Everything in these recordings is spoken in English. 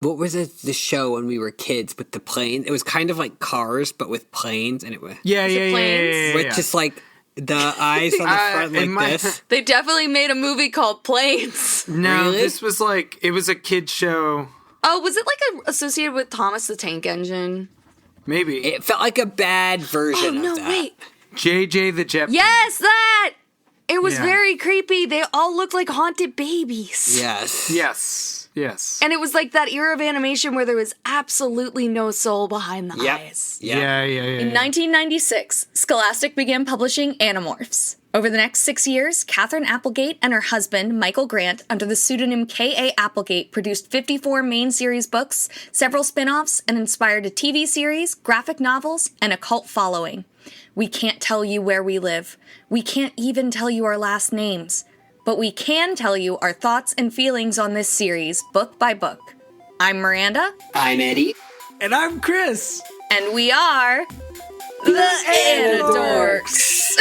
What was it, the show when we were kids with the plane? It was kind of like Cars, but with planes, and it was Yeah. just like the eyes on the front like this. They definitely made a movie called Planes. No, Really? this was like, it was a kid's show. Oh, was it like associated with Thomas the Tank Engine? Maybe. It felt like a bad version of that. Wait. JJ the Jet. Yes, that! It was Yeah. very creepy. They all looked like haunted babies. Yes. Yes. And it was like that era of animation where there was absolutely no soul behind the eyes. Yeah. In 1996, Scholastic began publishing Animorphs. Over the next 6 years, Catherine Applegate and her husband, Michael Grant, under the pseudonym K.A. Applegate, produced 54 main series books, several spin-offs, and inspired a TV series, graphic novels, and a cult following. We can't tell you where we live. We can't even tell you our last names. But we can tell you our thoughts and feelings on this series, book by book. I'm Miranda. I'm Eddie. And I'm Chris. And we are the Anidorks.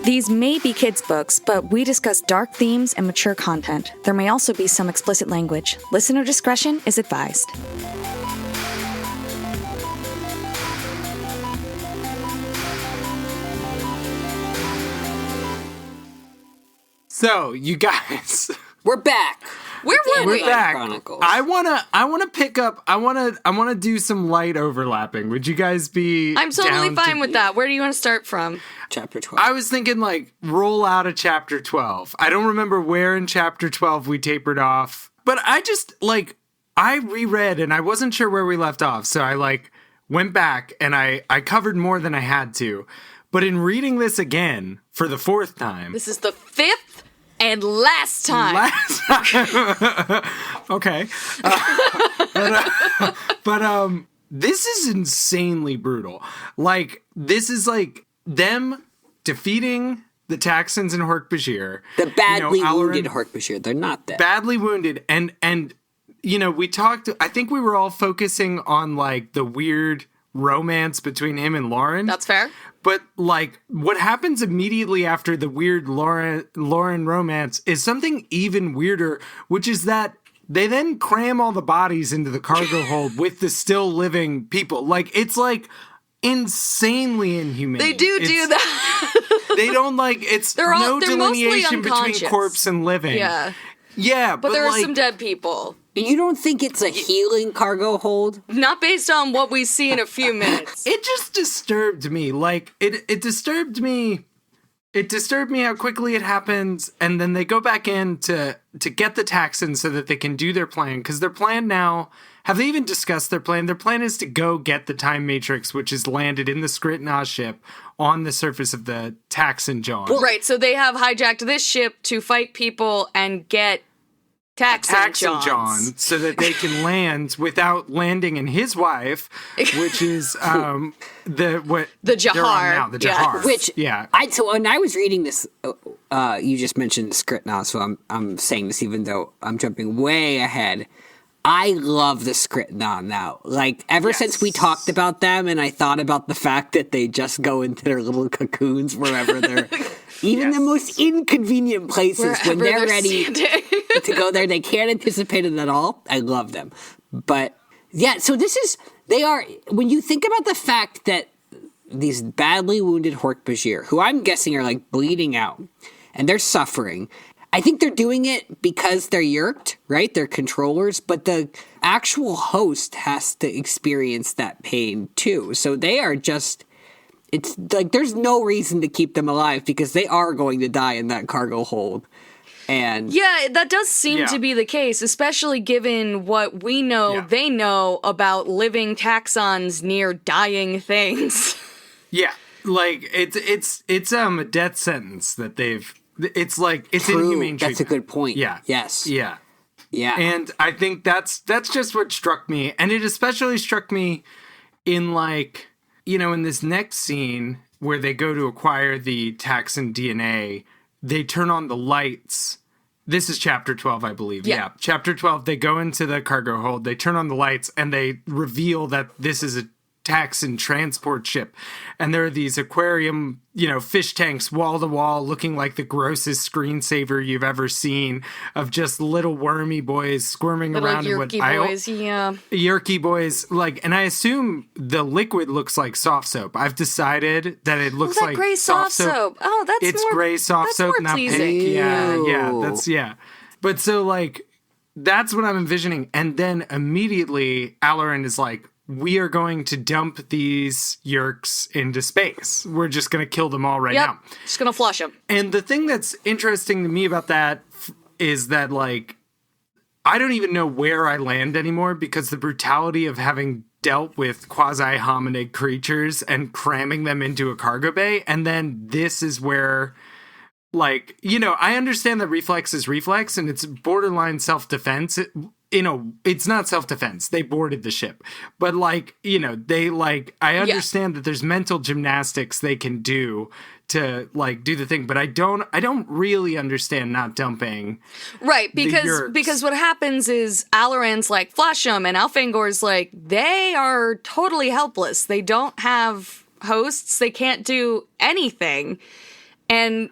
These may be kids' books, but we discuss dark themes and mature content. There may also be some explicit language. Listener discretion is advised. So, you guys, We're back. Where were we? we're back. Chronicles. I wanna pick up. I wanna do some light overlapping. Would you guys be? I'm totally down fine to, with that. Where do you want to start from? Chapter 12. I was thinking like roll out of chapter 12. I don't remember where in chapter 12 we tapered off, but I just like I reread and I wasn't sure where we left off, so I like went back and I covered more than I had to. But in reading this again for the fourth time, This is the fifth and last time. Okay. But this is insanely brutal. Like, this is like them defeating the Taxons and Hork-Bajir. the badly Alloran- wounded Hork-Bajir. They're not dead. Badly wounded. And we talked, I think we were all focusing on like the weird romance between him and Lauren. That's fair. But, like, what happens immediately after the weird Lauren romance is something even weirder, which is that they then cram all the bodies into the cargo hold with the still living people. Like, it's, like, insanely inhumane. They do that. They don't, like, it's They're no mostly delineation between unconscious. corpse and living. Yeah. Yeah, But there are like, some dead people. You don't think it's a healing cargo hold? Not based on what we see in a few minutes. it just disturbed me. Like, it disturbed me. It disturbed me how quickly it happens, and then they go back in to get the Taxons so that they can do their plan. Because their plan now, have they even discussed their plan? Their plan is to go get the Time Matrix, which is landed in the Skritna ship on the surface of the Taxon John. Right, so they have hijacked this ship to fight people and get Taxon John, so that they can land without landing in his wife, which is The they're on Jahar. now, the Yeah. Jahar. Which yeah. So when I was reading this, you just mentioned the script now, so I'm saying this even though I'm jumping way ahead. I love the script now. Like ever since we talked about them, and I thought about the fact that they just go into their little cocoons wherever they're, even the most inconvenient places when they're ready to go there, they can't anticipate it at all. I love them, but yeah. So they are. When you think about the fact that these badly wounded Hork-Bajir, who I'm guessing are like bleeding out, and they're suffering. I think they're doing it because they're Yeerked, right? They're controllers, but the actual host has to experience that pain too. So they are just, it's like there's no reason to keep them alive because they are going to die in that cargo hold. And Yeah, that does seem to be the case, especially given what we know they know about living taxons near dying things. Yeah, like it's a death sentence that they've. It's like it's true, inhumane treatment. that's a good point. Yeah. Yes. Yeah. Yeah. And I think that's just what struck me, and it especially struck me in like in this next scene where they go to acquire the Taxon DNA. They turn on the lights. This is chapter 12, I believe. Yeah. Chapter 12, they go into the cargo hold, they turn on the lights, and they reveal that this is Taxon transport ship, and there are these aquarium, fish tanks wall to wall, looking like the grossest screensaver you've ever seen, of just little wormy boys squirming around in what Yeerky boys, and I assume the liquid looks like soft soap. I've decided that it looks like gray soft soap. Oh, it's gray soft soap, not pink. Yeah. But so that's what I'm envisioning, and then immediately Alloran is like, we are going to dump these Yeerks into space. We're just going to kill them all right now. Just going to flush them. And the thing that's interesting to me about that is that, I don't even know where I land anymore, because the brutality of having dealt with quasi-hominid creatures and cramming them into a cargo bay, and then this is where... I understand that reflex is reflex, and it's borderline self-defense. It's not self-defense. They boarded the ship. But, I understand that there's mental gymnastics they can do to, do the thing. But I don't really understand not dumping. Right, because what happens is Alloran's like, flush them, and Elfangor's like, they are totally helpless. They don't have hosts. They can't do anything. And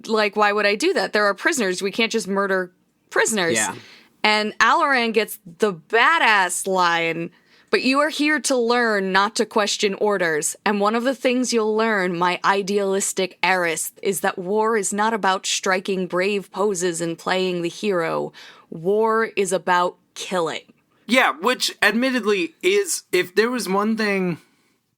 why would I do that? There are prisoners. We can't just murder prisoners. Yeah. And Alloran gets the badass line, but you are here to learn, not to question orders. And one of the things you'll learn, my idealistic heiress, is that war is not about striking brave poses and playing the hero. War is about killing. Yeah, which admittedly is, if there was one thing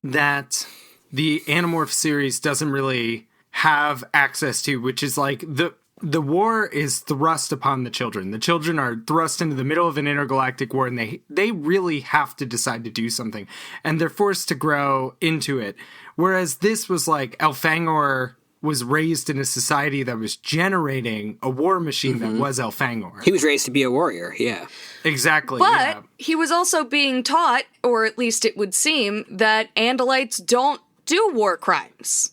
that the Animorph series doesn't really have access to, which is the war is thrust upon the children. The children are thrust into the middle of an intergalactic war, and they really have to decide to do something, and they're forced to grow into it. Whereas this was Elfangor was raised in a society that was generating a war machine that was Elfangor. He was raised to be a warrior, yeah. Exactly. But he was also being taught, or at least it would seem, that Andalites don't do war crimes.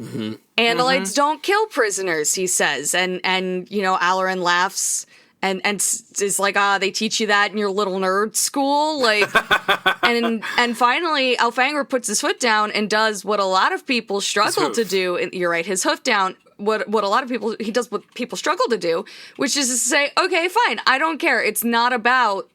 Mm-hmm. Andalites don't kill prisoners, he says, and Alloran laughs and is like, they teach you that in your little nerd school, and finally Elfangor puts his foot down and does what a lot of people struggle to do. And you're right, his hoof down. What a lot of people, he does what people struggle to do, which is to say, okay, fine, I don't care. It's not about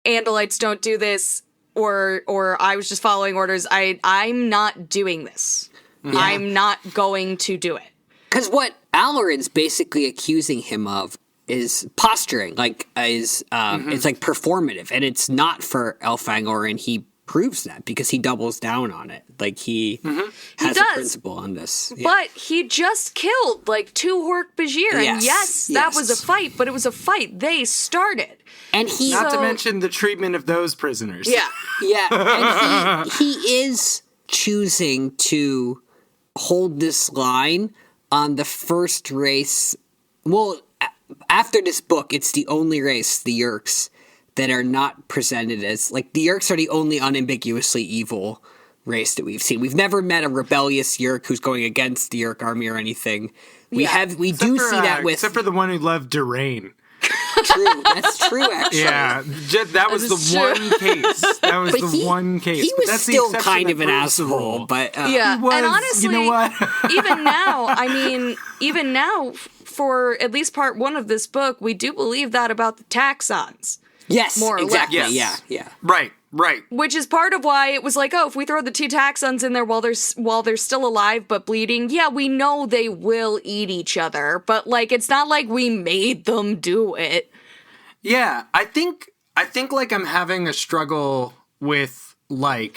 Andalites don't do this, or I was just following orders. I'm not doing this. Yeah. I'm not going to do it. Because what Alloran's basically accusing him of is posturing, it's performative, and it's not for Elfangor, and he proves that because he doubles down on it. He has a principle on this. Yeah. But he just killed 2 Hork-Bajir, and yes, that was a fight, but it was a fight they started. And not to mention the treatment of those prisoners. Yeah. Yeah, and he is choosing to hold this line on the first race. Well, after this book, it's the only race, the Yeerks, that are not presented as, the Yeerks are the only unambiguously evil race that we've seen. We've never met a rebellious Yeerk who's going against the Yeerk army or anything. We do see that with... Except for the one who loved Durain. True, that's true, actually. Yeah, that was the one case. That was the one case. He was still kind of an asshole, but... yeah, was, and honestly, you know what? even now, for at least part 1 of this book, we do believe that about the taxons. Yes, more or exactly, less. Yeah. Right. Which is part of why it was if we throw the 2 taxons in there while they're still alive but bleeding, yeah, we know they will eat each other, but it's not like we made them do it. Yeah, I think I'm having a struggle with I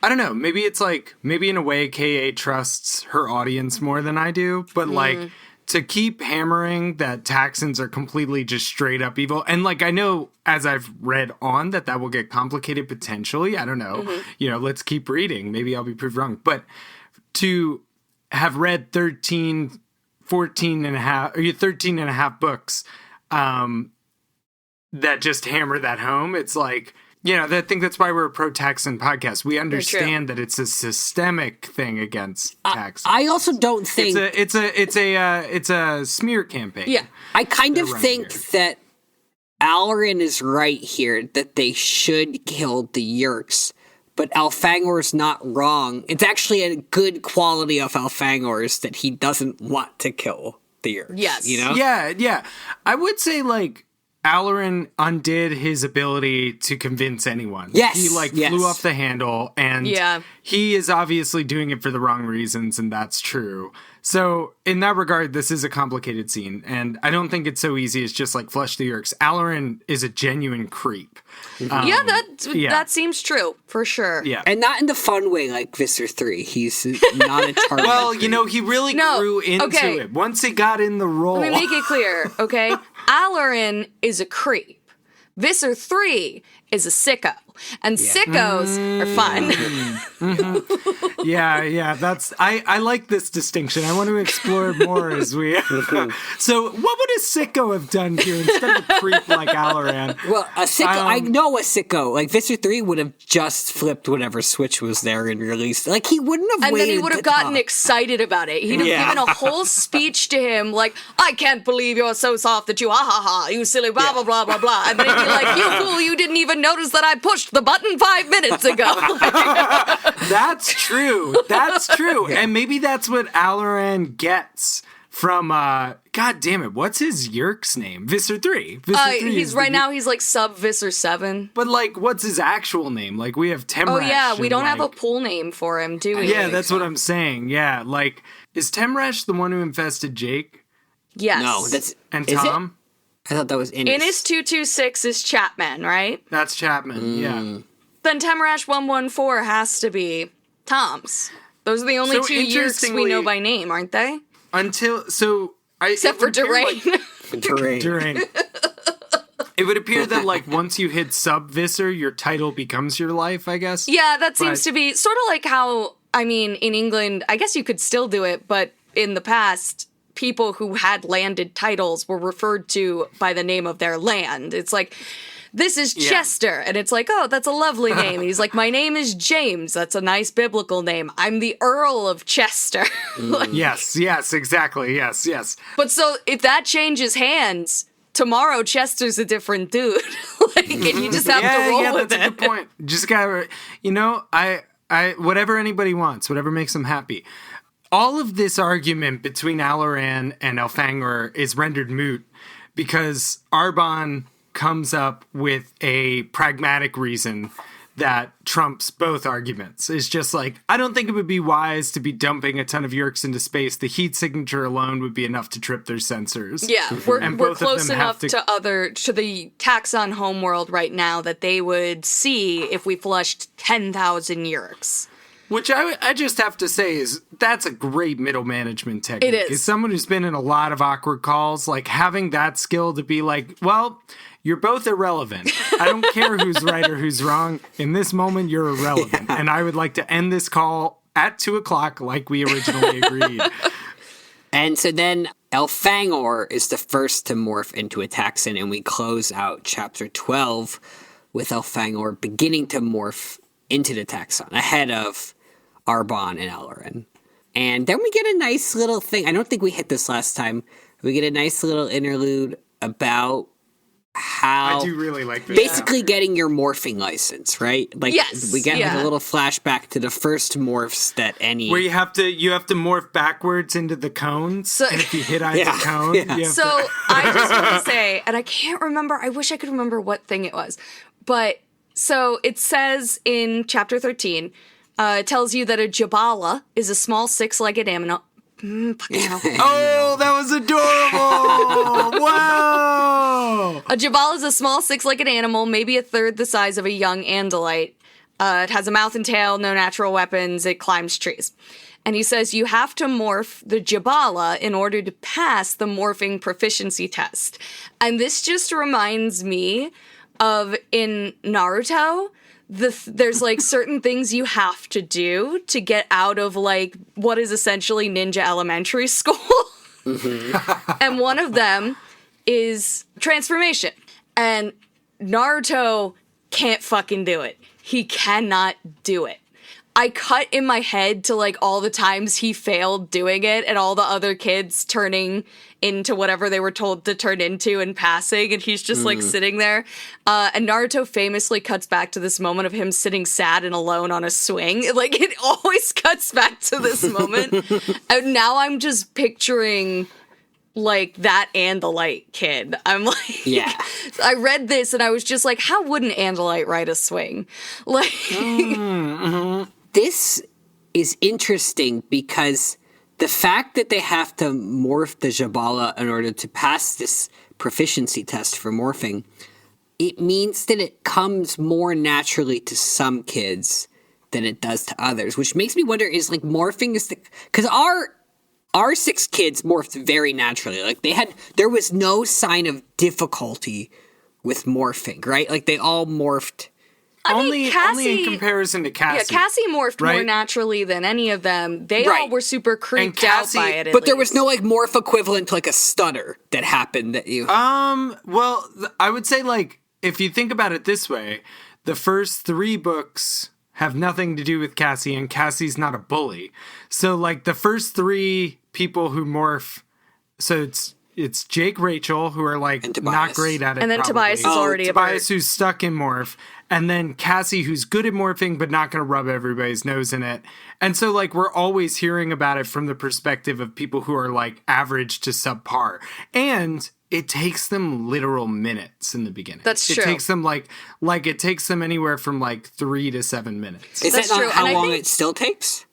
don't know, maybe it's maybe in a way KA trusts her audience more than I do, but to keep hammering that Taxons are completely just straight up evil. And I know as I've read on that will get complicated potentially. I don't know. Mm-hmm. Let's keep reading. Maybe I'll be proved wrong. But to have read 13 and a half books that just hammer that home, it's I think that's why we're a pro-Taxon podcast. We understand that it's a systemic thing against Taxon. I also don't think it's a smear campaign. Yeah, I kind of think that Alloran is right here that they should kill the Yeerks, but Elfangor's not wrong. It's actually a good quality of Elfangor's that he doesn't want to kill the Yeerks. Yes. You know? Yeah. I would say, like, Alloran undid his ability to convince anyone. Yes. He, flew off the handle, and he is obviously doing it for the wrong reasons, and that's true. So, in that regard, this is a complicated scene, and I don't think it's so easy as just, flush the Yeerks. Alloran is a genuine creep. That seems true, for sure. Yeah. And not in the fun way like Visser 3. He's not a target. Well, he really grew into it. Once he got in the role. Let me make it clear, okay? Alloran is a creep. Visser 3 is a sicko. And sickos are fun. Yeah, that's I like this distinction. I want to explore it more as we So what would a sicko have done here instead of a creep like Alloran? Well, a sicko, I know a sicko. Like, Visser 3 would have just flipped whatever switch was there and released. Like, he wouldn't have waited. And then he would have gotten excited about it. He'd have given a whole speech to him, like, I can't believe you're so soft that you, you silly, blah, blah, blah, blah, blah. And then he'd be like, you fool, you didn't even notice that I pushed the button 5 minutes ago. That's true. Yeah. And maybe that's what Alloran gets from, God damn it, what's his Yeerk's name? Visser 3. He's like sub Visser 7. But, what's his actual name? We have Temrash. Oh, yeah, we don't have a pool name for him, do we? Yeah, that's what I'm saying. Yeah, is Temrash the one who infested Jake? Yes. No, that's... And Tom? I thought that was Innis. Innis 226 is Chapman, right? That's Chapman, yeah. Then Temrash 114 has to be Tom's. Those are the only two Yeerks we know by name, aren't they? Except for Durain. Durain. It would appear that, once you hit sub-Visser, your title becomes your life, I guess. Yeah, that seems to be sort of like how, in England, I guess you could still do it, but in the past, people who had landed titles were referred to by the name of their land. It's like, this is Chester. And it's like, oh, that's a lovely name. And he's like, my name is James. That's a nice biblical name. I'm the Earl of Chester. Yes, exactly. Yes. But so if that changes hands, tomorrow Chester's a different dude. And you just have to roll with it. That's a good point. Just gotta, I whatever anybody wants, whatever makes them happy. All of this argument between Alloran and Elfangor is rendered moot because Arbon comes up with a pragmatic reason that trumps both arguments. It's just I don't think it would be wise to be dumping a ton of Yeerks into space. The heat signature alone would be enough to trip their sensors. Yeah, we're close enough to the Taxon homeworld right now that they would see if we flushed 10,000 Yeerks. Which I just have to say is that's a great middle management technique. It is. As someone who's been in a lot of awkward calls, having that skill to be well, you're both irrelevant. I don't care who's right or who's wrong. In this moment, you're irrelevant. Yeah. And I would like to end this call at 2:00 like we originally agreed. And so then Elfangor is the first to morph into a Taxon, and we close out chapter 12 with Elfangor beginning to morph into the Taxon ahead of Arbon and Alloran. And then we get a nice little thing. I don't think we hit this last time. We get a nice little interlude about how... I do really like this. Basically getting your morphing license, right? Yes. We get a little flashback to the first morphs that any... Where you have to morph backwards into the cones, and if you hit either cone... Yeah. So I just want to say, and I can't remember, I wish I could remember what thing it was, but so it says in chapter 13... it tells you that a Jabala is a small six-legged animal. Oh, that was adorable! Wow! A Jabala is a small six-legged animal, maybe a third the size of a young Andalite. It has a mouth and tail, no natural weapons, it climbs trees. And he says you have to morph the Jabala in order to pass the morphing proficiency test. And this just reminds me of in Naruto... there's certain things you have to do to get out of what is essentially ninja elementary school. Mm-hmm. And one of them is transformation. And Naruto can't fucking do it. He cannot do it. I cut in my head to like all the times he failed doing it and all the other kids turning into whatever they were told to turn into and passing, and he's just like sitting there. And Naruto famously cuts back to this moment of him sitting sad and alone on a swing. Like, it always cuts back to this moment. And now I'm just picturing like that Andalite kid. I'm like, Yeah. I read this and I was just like, how would an Andalite ride a swing? Like, This is interesting because the fact that they have to morph the Jabala in order to pass this proficiency test for morphing, it means that it comes more naturally to some kids than it does to others, which makes me wonder, is like morphing is the, because our 6 kids morphed very naturally. Like there was no sign of difficulty with morphing, right? Like they all morphed. Only in comparison to Cassie. Yeah, Cassie morphed more right? naturally than any of them. They Right. all were super creeped Cassie- out by it. But there was no like morph equivalent to like a stutter that happened that you. Well, I would say, like, if you think about it this way, the first 3 books have nothing to do with Cassie, and Cassie's not a bully. So, like, the first 3 people who morph, so it's Jake, Rachel, who are like And not Tobias. great at it. And then probably. Tobias is already a Tobias bird. who's stuck in morph, and then Cassie, who's good at morphing but not going to rub everybody's nose in it. And so, like, we're always hearing about it from the perspective of people who are like average to subpar, and it takes them literal minutes in the beginning. That's It true. takes them like it takes them anywhere from like 3 to 7 minutes. Is That's that not true, how and I long think- it still takes?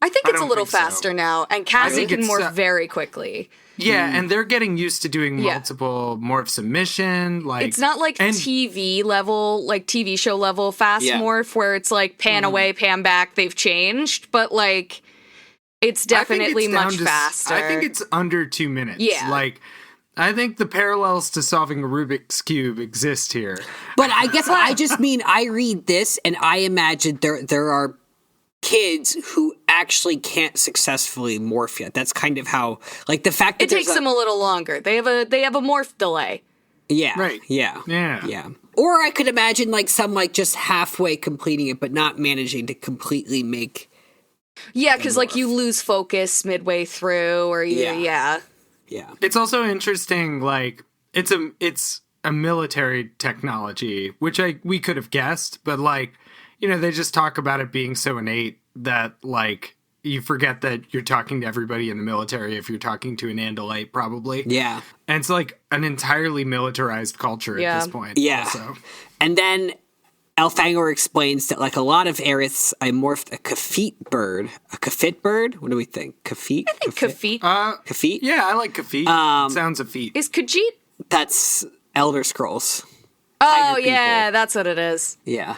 I think I it's a don't little think so. faster now, and Cassie think can it's, morph very quickly. Yeah, and they're getting used to doing Yeah. multiple morph submission. Like It's not like and- TV level, like TV show level fast Yeah. morph where it's like pan away, pan back, they've changed, but like it's I think definitely it's down much to- faster. I think it's under 2 minutes. Yeah. Like, I think the parallels to solving a Rubik's Cube exist here. But I guess I just mean I read this and I imagine there are kids who actually can't successfully morph yet. That's kind of how, like, the fact that it takes them a little longer. They have a morph delay. yeah, Right. yeah, Yeah. yeah. Or I could imagine like some like just halfway completing it, but not managing to completely make. Yeah, because like you lose focus midway through, or Yeah. yeah. Yeah, It's also interesting, like, it's a military technology, which we could have guessed, but, like, you know, they just talk about it being so innate that, like, you forget that you're talking to everybody in the military if you're talking to an Andalite, probably. yeah, And it's, like, an entirely militarized culture Yeah. at this point. yeah. Also. And then Elfangor explains that like a lot of Aeriths, I morphed a Kafit bird, a Kafit bird. What do we think? Kafit? Kafit. Kafit? Yeah, I like Kafit. Sounds a feat. Is Khajiit? That's Elder Scrolls. Oh, people. yeah, that's what it is. Yeah.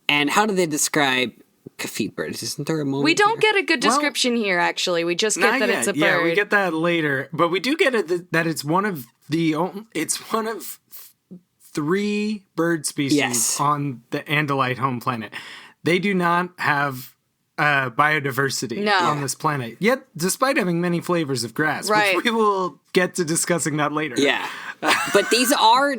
And how do they describe Kafit birds? Isn't there a moment? We don't here? get a good description here, actually. We just get Not that yet. it's a bird. Yeah, we get that later, but we do get it that it's one of 3 bird species Yes. on the Andalite home planet. They do not have biodiversity No. on this planet, yet despite having many flavors of grass, Right. which we will get to discussing that later. Yeah. But these are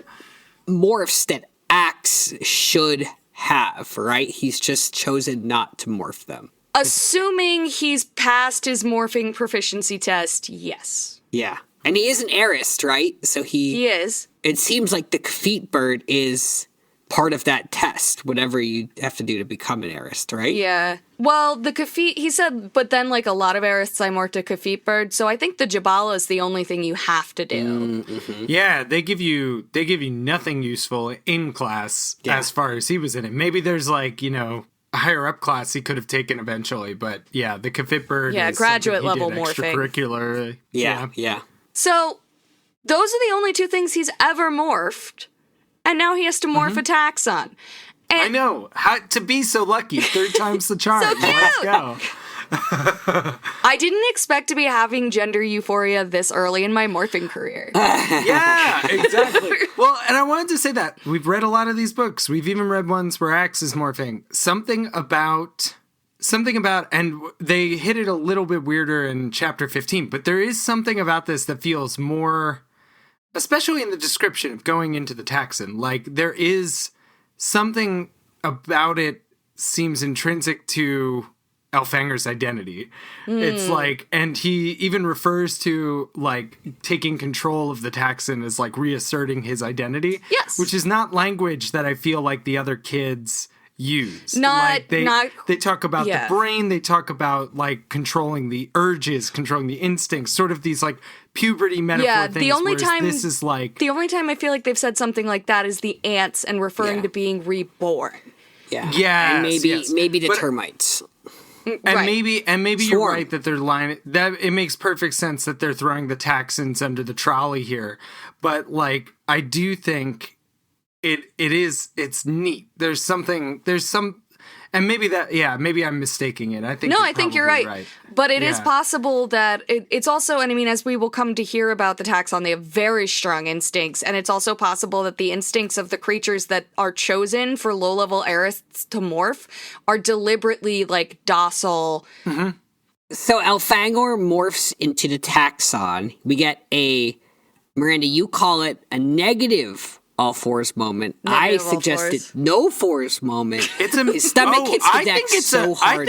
morphs that Axe should have, right? He's just chosen not to morph them. Assuming he's passed his morphing proficiency test, yes. Yeah. And he is an Aerist, right? So He is. it seems like the Kafit bird is part of that test, whatever you have to do to become an Aerist, right? Yeah. Well, the Kafit, he said, but then like a lot of Arists I morphed a Kafit bird, so I think the Jabala is the only thing you have to do. Yeah, they give you nothing useful in class Yeah. as far as he was in it. Maybe there's like, you know, a higher up class he could have taken eventually, but yeah, the Kafit bird Yeah, is graduate something he level did morphing. extracurricular. Yeah. So, those are the only 2 things he's ever morphed, and now he has to morph a taxon. And I know. How to be so lucky. 3rd time's the charm. So Let's cute. go. I didn't expect to be having gender euphoria this early in my morphing career. Yeah, exactly. Well, and I wanted to say that. We've read a lot of these books. We've even read ones where Axe is morphing. Something about, and they hit it a little bit weirder in chapter 15, but there is something about this that feels more, especially in the description of going into the taxon, like there is something about it seems intrinsic to Elfanger's identity. It's like, and he even refers to like taking control of the Taxon as like reasserting his identity. Yes. Which is not language that I feel like the other kids use. Not they talk about the yeah. brain, they talk about like controlling the urges, controlling the instincts, sort of these like puberty metaphor things. The only time this is like the only time I feel like they've said something like that is the ants and referring Yeah. to being reborn. Yeah. Yes, And yes. maybe the But- termites. And Right. maybe you're Swarm. right that they're lying. That it makes perfect sense that they're throwing the Taxons under the trolley here. But like, I do think it's neat. There's some, and maybe maybe I'm mistaking it. I think No, I think you're probably right. But it is Yeah. possible that it's also, and I mean, as we will come to hear about the taxon, they have very strong instincts. And it's also possible that the instincts of the creatures that are chosen for low-level Arists to morph are deliberately, like, docile. So Elfangor morphs into the taxon. We get Miranda, you call it a negative all fours moment. Negative I all suggested fours. no fours moment. It's a His stomach hits the deck so hard.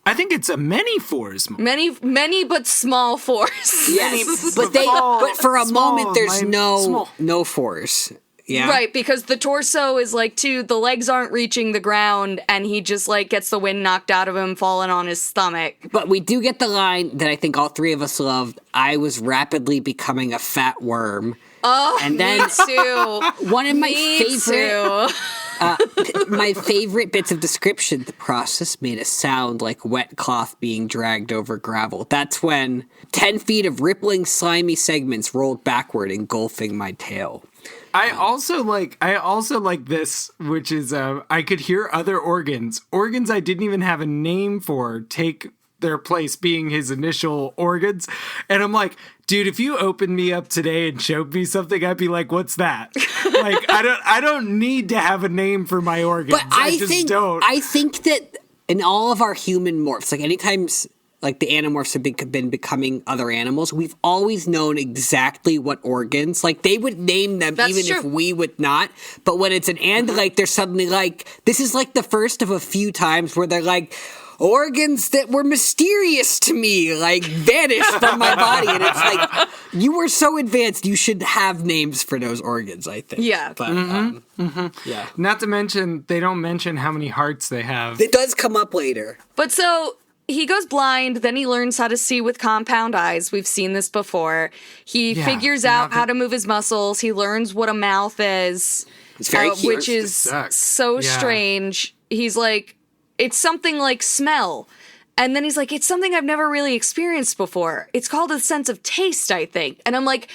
I think it's a many fours. Many but small force. Yes, But but for a small, moment there's small. no force. Yeah. Right, because the torso is like the legs aren't reaching the ground, and he just like gets the wind knocked out of him, falling on his stomach. But we do get the line that I think all three of us loved. I was rapidly becoming a fat worm. Oh, And then me too. one of my Me favorite too. my favorite bits of description, the process made a sound like wet cloth being dragged over gravel. That's when 10 feet of rippling, slimy segments rolled backward, engulfing my tail. I also like this, which is I could hear other organs I didn't even have a name for take their place being his initial organs, and I'm like, dude, if you opened me up today and showed me something, I'd be like, what's that? Like, I don't need to have a name for my organs. But I don't. I think that in all of our human morphs, like anytime like the Animorphs have been becoming other animals, we've always known exactly what organs. Like they would name them That's even true. if we would not. But when it's an Andalite, they're suddenly like, this is like the first of a few times where they're like, organs that were mysterious to me, like vanished from my body. And it's like, you were so advanced, you should have names for those organs, I think. Yeah. But, yeah. Not to mention, they don't mention how many hearts they have. It does come up later. But so he goes blind, then he learns how to see with compound eyes. We've seen this before. He Yeah, figures now out that- how to move his muscles. He learns what a mouth is, It's very cute. which is sucks. so Yeah. strange. He's like, it's something like smell. And then he's like, it's something I've never really experienced before. It's called a sense of taste, I think. And I'm like,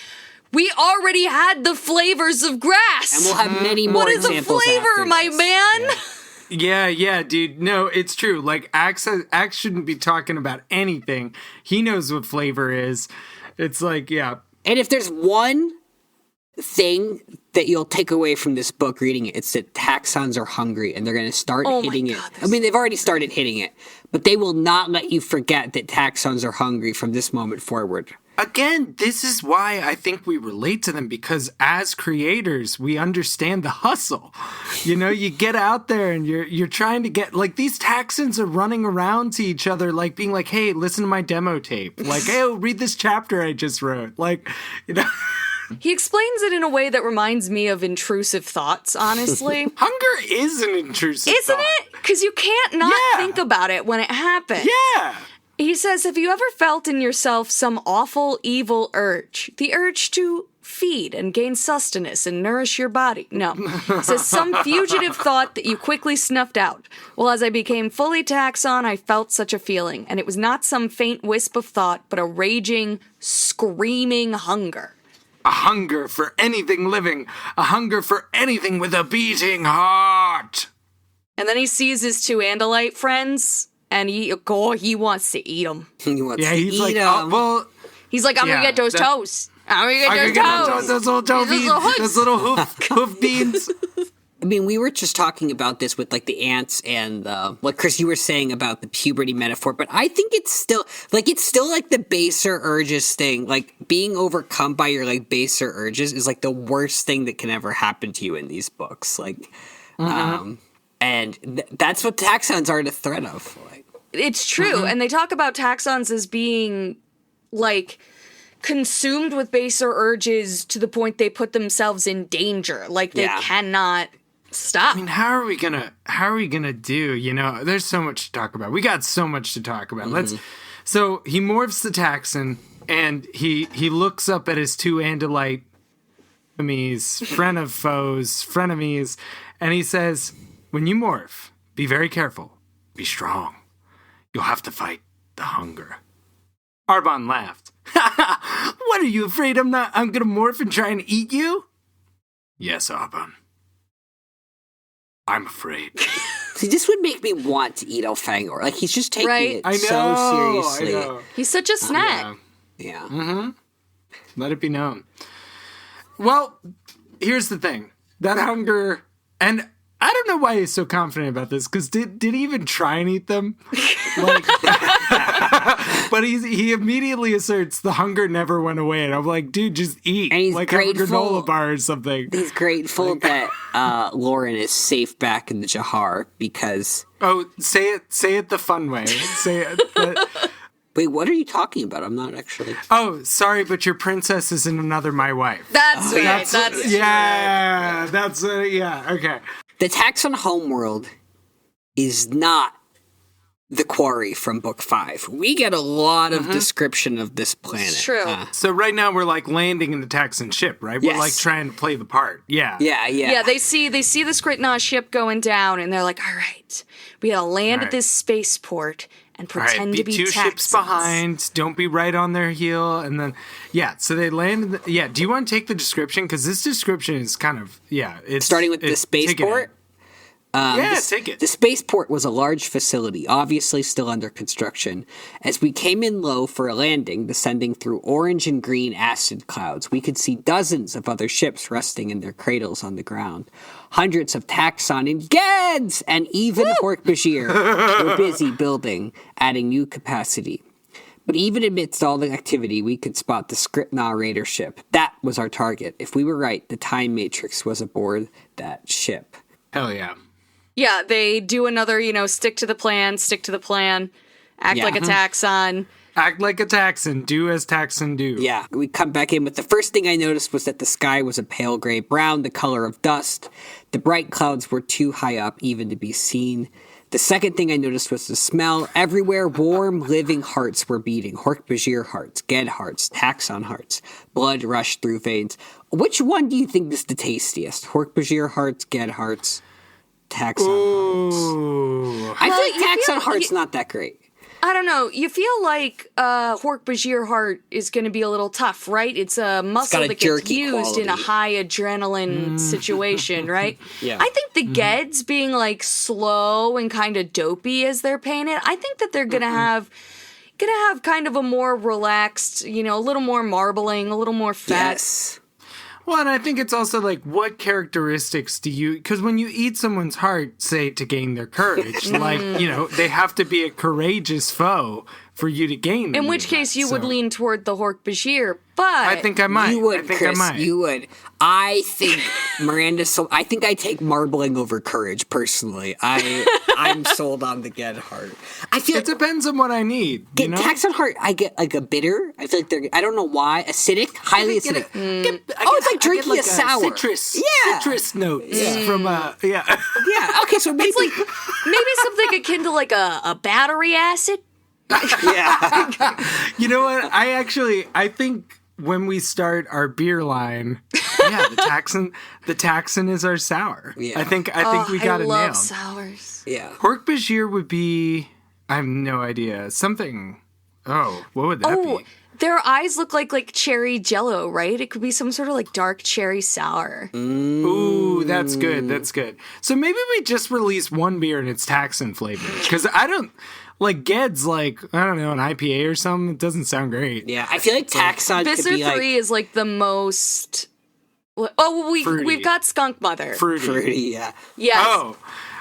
we already had the flavors of grass. And we'll have many more What is a examples flavor, after my this. man? Yeah, dude. No, it's true. Like, Axe shouldn't be talking about anything. He knows what flavor is. It's like, yeah. And if there's one thing that you'll take away from this book reading it, it's that taxons are hungry and they're going to start Oh my hitting God, it. I mean, they've already started hitting it, but they will not let you forget that taxons are hungry from this moment forward. Again, this is why I think we relate to them, because as creators, we understand the hustle. You know, you get out there and you're trying to get, like, these taxons are running around to each other, like being like, hey, listen to my demo tape. Like, hey, read this chapter I just wrote. Like, you know. He explains it in a way that reminds me of intrusive thoughts, honestly. Hunger is an intrusive Isn't thought. it? Because you can't not Yeah. think about it when it happens. Yeah. He says, have you ever felt in yourself some awful, evil urge? The urge to feed and gain sustenance and nourish your body? No. He says, some fugitive thought that you quickly snuffed out. Well, as I became fully taxon, I felt such a feeling, and it was not some faint wisp of thought, but a raging, screaming hunger. A hunger for anything living. A hunger for anything with a beating heart. And then he sees his two Andalite friends, and he wants to eat them. He wants Yeah, to he's eat like, 'em. well, He's like, I'm Yeah, gonna get those that- toes. I'm gonna I get could get those toes. those little toe Those beans, little hooves. those little hoof beans. I mean, we were just talking about this with like the ants and what Chris, you were saying about the puberty metaphor, but I think it's still like the baser urges thing. Like being overcome by your like baser urges is like the worst thing that can ever happen to you in these books. Like, and that's what taxons are the threat of. Like, it's true. And they talk about taxons as being, like, consumed with baser urges to the point they put themselves in danger. Like, they cannot stop. I mean, how are we gonna do, you know, there's so much to talk about. We got so much to talk about. So he morphs the taxon, and he looks up at his two Andalite enemies, friend of foes, frenemies, and he says, when you morph, be very careful. Be strong. You'll have to fight the hunger. Arbon laughed. What, are you afraid I'm gonna morph and try and eat you? Yes, Arbon. I'm afraid. See, this would make me want to eat Elfangor. Like, he's just taking it so seriously. I know. He's such a snack. Yeah. Mm-hmm. Let it be known. Well, here's the thing. That hunger, and I don't know why he's so confident about this, because did he even try and eat them? Like, but he immediately asserts the hunger never went away, and I'm like, dude, just eat. And he's like grateful, a granola bar or something. He's grateful that Alloran is safe back in the Jahar because... Oh, say it the fun way. Say it. Wait, what are you talking about? I'm not actually... Oh, sorry, but your princess isn't another my wife. That's right. That's yeah, that's okay. The Taxon homeworld is not the quarry from Book 5. We get a lot of description of this planet. It's true. So right now we're like landing in the Taxon ship, right? Yes. We're like trying to play the part. Yeah. Yeah, they see the Skritna ship going down, and they're like, all right, we gotta land at this spaceport and pretend to be two Taxons. ships behind. Don't be right on their heel. And then, so they land. Do you want to take the description? Because this description is kind of, it's... Starting with the spaceport? Take it. The spaceport was a large facility, obviously still under construction. As we came in low for a landing, descending through orange and green acid clouds, we could see dozens of other ships resting in their cradles on the ground. Hundreds of Taxon and Geds and even Hork-Bajir were busy building, adding new capacity. But even amidst all the activity, we could spot the Skritna Raider ship. That was our target. If we were right, the Time Matrix was aboard that ship. Hell yeah. Yeah, they do another, stick to the plan, act like a Taxon. Act like a Taxon, do as Taxon do. Yeah, we come back in with the first thing I noticed was that the sky was a pale gray brown, the color of dust. The bright clouds were too high up even to be seen. The second thing I noticed was the smell. Everywhere, warm, living hearts were beating. Hork-Bajir hearts, Ged hearts, Taxon hearts. Blood rushed through veins. Which one do you think is the tastiest? Hork-Bajir hearts, Ged hearts, Taxon hearts? I feel like Taxon hearts not that great. I don't know. You feel like Hork-Bajir heart is going to be a little tough, right? It's a muscle that gets used in a high adrenaline situation, right? Yeah. I think the Geds being like slow and kind of dopey as they're painted, I think that they're going to have kind of a more relaxed, a little more marbling, a little more fat. Yes. Well, and I think it's also like, what characteristics do you... Because when you eat someone's heart, say, to gain their courage, like, they have to be a courageous foe for you to gain them. In which case, you would lean toward the Hork-Bajir, but... I think I might. You would, Chris. I might. You would. I think I think I take marbling over courage, personally. I'm sold on the Ged heart. I feel it depends on what I need. Taxon heart, I get like a bitter. I feel like they're, I don't know why, acidic, highly acidic. It's like drinking a sour. Citrus notes from, Yeah, okay, so maybe... It's like, maybe something akin to like a battery acid. Yeah. You know what? I think when we start our beer line, the Taxon is our sour. Yeah. I think we got it nailed. I love sours. Yeah. Hork-Bajir would be, I have no idea, something. Oh, what would that be? Their eyes look like cherry jello, right? It could be some sort of like dark cherry sour. Ooh, that's good. That's good. So maybe we just release one beer and it's Taxon flavored. Because I don't... Like, Ged's like, I don't know, an IPA or something. It doesn't sound great. Yeah, I feel like Taxon Visser could be 3 is like the most... Oh, we've got Skunk Mother. Fruity, yeah. Yes. Oh,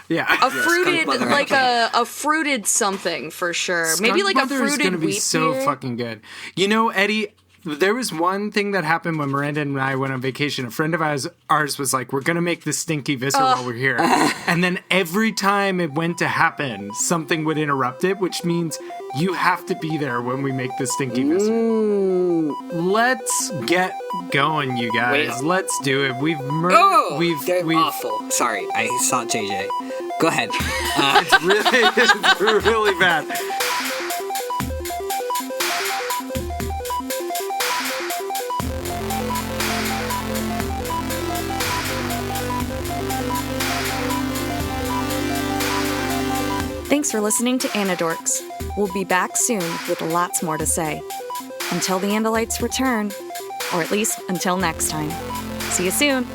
yeah. A fruited, like a fruited something for sure. Skunk Maybe like Mother a fruited is gonna be wheat so beer. fucking good. Eddie, There was one thing that happened when Miranda and I went on vacation. A friend of ours was like, we're going to make the stinky Visser while we're here. And then every time it went to happen, something would interrupt it, which means you have to be there when we make the stinky Visser. Let's get going, you guys. Wait. Let's do it. They're awful. Sorry, I saw JJ. Go ahead. It's really bad. Thanks for listening to Anidorks. We'll be back soon with lots more to say. Until the Andalites return, or at least until next time. See you soon.